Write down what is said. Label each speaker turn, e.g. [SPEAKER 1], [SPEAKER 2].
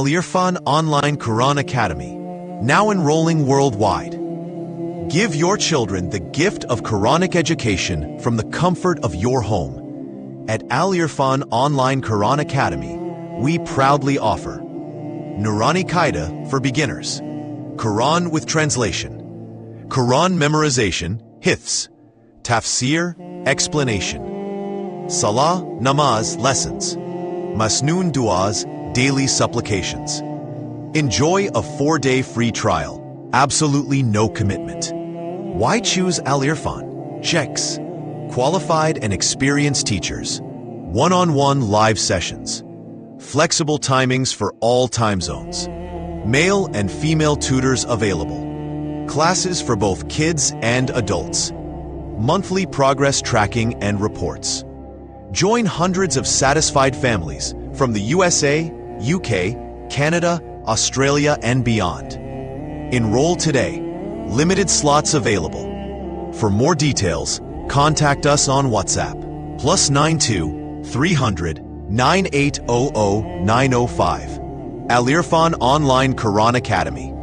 [SPEAKER 1] Al-IRFAN Online Quran Academy, now enrolling worldwide. Give your children the gift of Quranic education from the comfort of your home. At Al-IRFAN Online Quran Academy, we proudly offer Norani Qaida for beginners, Quran with translation, Quran memorization, hifz, tafsir, explanation, salah, namaz lessons, Masnoon duas, daily supplications. Enjoy a 4-day free trial, absolutely no commitment. Why choose Al-IRFAN? Checks, qualified and experienced teachers, one-on-one live sessions, flexible timings for all time zones, male and female tutors available, classes for both kids and adults, monthly progress tracking and reports. Join hundreds of satisfied families from the USA, UK, Canada, Australia, and beyond. Enroll today. Limited slots available. For more details, contact us on WhatsApp. +92 300 9800 905. Al-IRFAN Online Quran Academy.